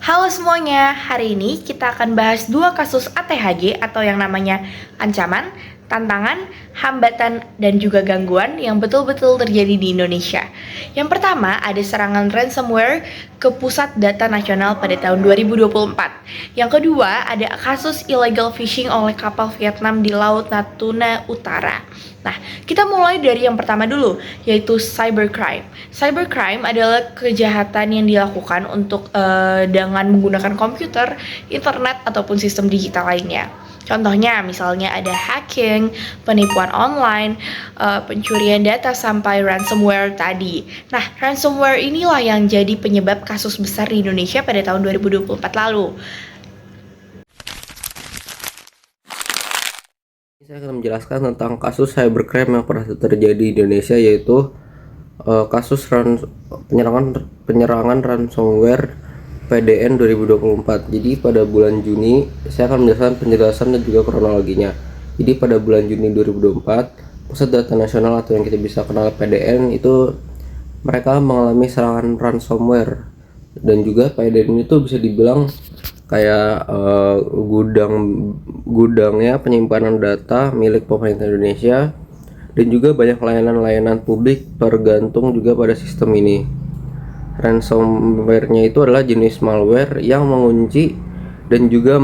Halo semuanya, hari ini kita akan bahas dua kasus ATHG atau yang namanya ancaman, tantangan, hambatan, dan juga gangguan yang betul-betul terjadi di Indonesia. Yang pertama ada serangan ransomware ke pusat data nasional pada tahun 2024. Yang kedua ada kasus illegal fishing oleh kapal Vietnam di Laut Natuna Utara. Nah, kita mulai dari yang pertama dulu, yaitu cybercrime. Cybercrime adalah kejahatan yang dilakukan dengan menggunakan komputer, internet, ataupun sistem digital lainnya. Contohnya, misalnya ada hacking, penipuan online, pencurian data sampai ransomware tadi. Nah, ransomware inilah yang jadi penyebab kasus besar di Indonesia pada tahun 2024 lalu. Saya akan menjelaskan tentang kasus cybercrime yang pernah terjadi di Indonesia, yaitu kasus penyerangan ransomware PDN 2024. Jadi pada bulan Juni, saya akan menjelaskan penjelasan dan juga kronologinya. Jadi pada bulan Juni 2024, Pusat Data Nasional atau yang kita bisa kenal PDN itu mereka mengalami serangan ransomware, dan juga PDN itu bisa dibilang kayak gudangnya penyimpanan data milik pemerintah Indonesia, dan juga banyak layanan-layanan publik tergantung juga pada sistem ini. Ransomware-nya itu adalah jenis malware yang mengunci dan juga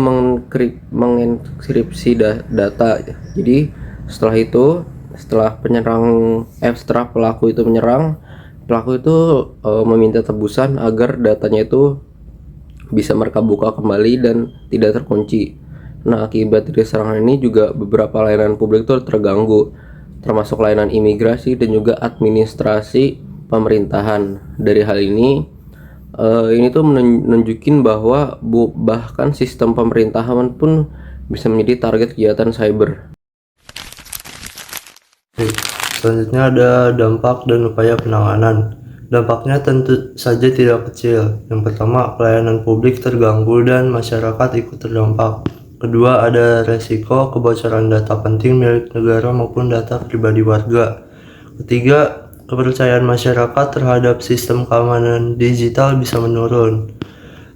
mengenkripsi data. Jadi setelah pelaku itu menyerang, pelaku itu meminta tebusan agar datanya itu bisa mereka buka kembali dan tidak terkunci. Nah, akibat dari serangan ini juga beberapa layanan publik itu terganggu, termasuk layanan imigrasi dan juga administrasi pemerintahan. Dari hal ini tuh menunjukin bahwa bahkan sistem pemerintahan pun bisa menjadi target kejahatan cyber. Selanjutnya ada dampak dan upaya penanganan. Dampaknya tentu saja tidak kecil. Yang pertama, pelayanan publik terganggu dan masyarakat ikut terdampak. Kedua, ada resiko kebocoran data penting milik negara maupun data pribadi warga. Ketiga, kepercayaan masyarakat terhadap sistem keamanan digital bisa menurun.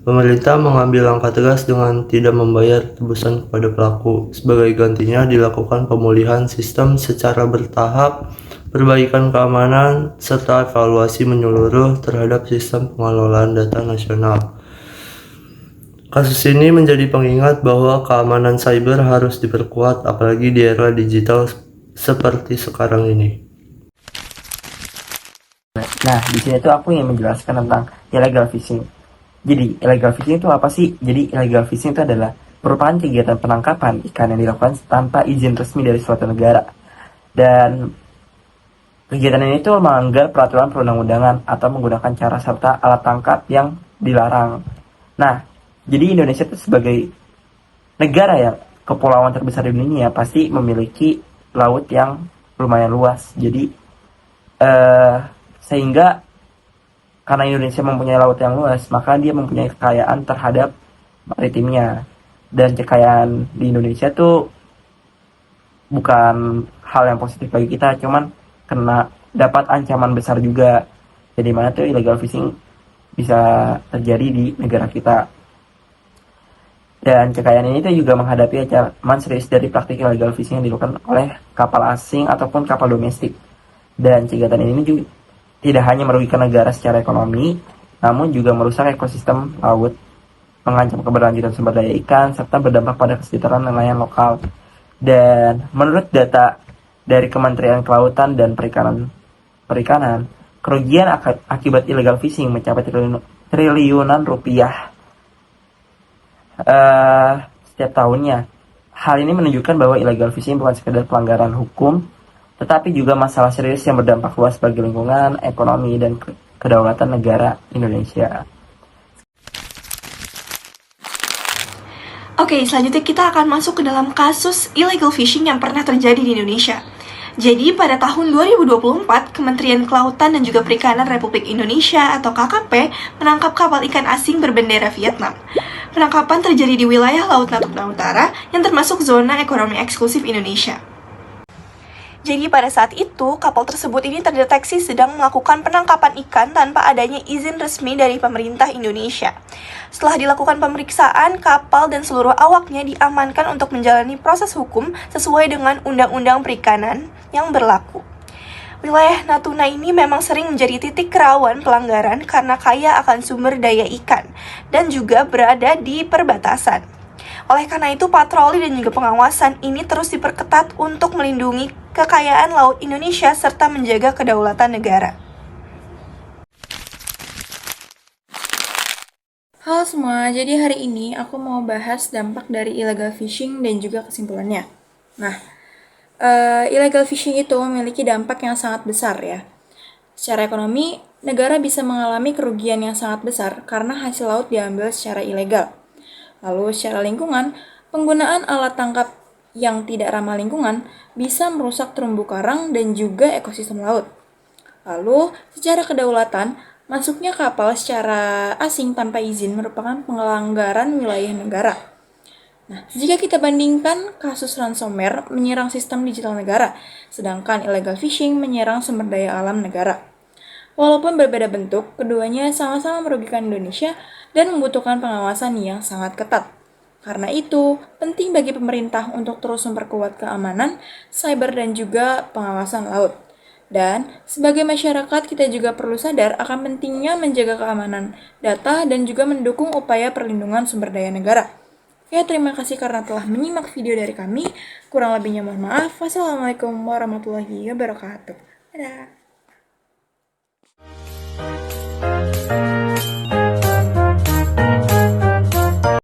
Pemerintah mengambil langkah tegas dengan tidak membayar tebusan kepada pelaku. Sebagai gantinya, dilakukan pemulihan sistem secara bertahap, perbaikan keamanan, serta evaluasi menyeluruh terhadap sistem pengelolaan data nasional. Kasus ini menjadi pengingat bahwa keamanan cyber harus diperkuat, apalagi di era digital seperti sekarang ini. Nah, di sini tuh aku ingin menjelaskan tentang illegal fishing. Jadi, illegal fishing itu apa sih? Jadi, illegal fishing itu adalah merupakan kegiatan penangkapan ikan yang dilakukan tanpa izin resmi dari suatu negara. Dan kegiatan ini tuh melanggar peraturan perundang-undangan atau menggunakan cara serta alat tangkap yang dilarang. Nah, jadi Indonesia itu sebagai negara yang kepulauan terbesar di dunia pasti memiliki laut yang lumayan luas. Jadi, sehingga karena Indonesia mempunyai laut yang luas, maka dia mempunyai kekayaan terhadap maritimnya. Dan kekayaan di Indonesia tuh bukan hal yang positif bagi kita, cuman kena dapat ancaman besar juga. Jadi mana tuh illegal fishing bisa terjadi di negara kita. Dan kekayaan ini tuh juga menghadapi ancaman serius dari praktik illegal fishing yang dilakukan oleh kapal asing ataupun kapal domestik. Dan kejahatan ini juga tidak hanya merugikan negara secara ekonomi, namun juga merusak ekosistem laut, mengancam keberlanjutan sumber daya ikan, serta berdampak pada kesejahteraan nelayan lokal. Dan menurut data dari Kementerian Kelautan dan Perikanan, kerugian akibat illegal fishing mencapai triliunan rupiah setiap tahunnya. Hal ini menunjukkan bahwa illegal fishing bukan sekedar pelanggaran hukum, tetapi juga masalah serius yang berdampak luas bagi lingkungan, ekonomi, dan kedaulatan negara Indonesia. Oke, selanjutnya kita akan masuk ke dalam kasus illegal fishing yang pernah terjadi di Indonesia. Jadi pada tahun 2024, Kementerian Kelautan dan juga Perikanan Republik Indonesia atau KKP menangkap kapal ikan asing berbendera Vietnam. Penangkapan terjadi di wilayah Laut Natuna Utara yang termasuk zona ekonomi eksklusif Indonesia. Jadi pada saat itu, kapal tersebut ini terdeteksi sedang melakukan penangkapan ikan tanpa adanya izin resmi dari pemerintah Indonesia. Setelah dilakukan pemeriksaan, kapal dan seluruh awaknya diamankan untuk menjalani proses hukum sesuai dengan Undang-Undang Perikanan yang berlaku. Wilayah Natuna ini memang sering menjadi titik rawan pelanggaran karena kaya akan sumber daya ikan dan juga berada di perbatasan. Oleh karena itu, patroli dan juga pengawasan ini terus diperketat untuk melindungi kekayaan laut Indonesia serta menjaga kedaulatan negara. Halo semua, jadi hari ini aku mau bahas dampak dari illegal fishing dan juga kesimpulannya. Nah, illegal fishing itu memiliki dampak yang sangat besar ya. Secara ekonomi, negara bisa mengalami kerugian yang sangat besar karena hasil laut diambil secara ilegal. Lalu secara lingkungan, penggunaan alat tangkap yang tidak ramah lingkungan bisa merusak terumbu karang dan juga ekosistem laut. Lalu, secara kedaulatan, masuknya kapal secara asing tanpa izin merupakan pelanggaran wilayah negara. Nah, jika kita bandingkan kasus ransomware menyerang sistem digital negara, sedangkan illegal fishing menyerang sumber daya alam negara. Walaupun berbeda bentuk, keduanya sama-sama merugikan Indonesia dan membutuhkan pengawasan yang sangat ketat. Karena itu, penting bagi pemerintah untuk terus memperkuat keamanan, cyber dan juga pengawasan laut. Dan, sebagai masyarakat kita juga perlu sadar akan pentingnya menjaga keamanan data dan juga mendukung upaya perlindungan sumber daya negara. Oke, terima kasih karena telah menyimak video dari kami. Kurang lebihnya mohon maaf. Wassalamualaikum warahmatullahi wabarakatuh. Dadah.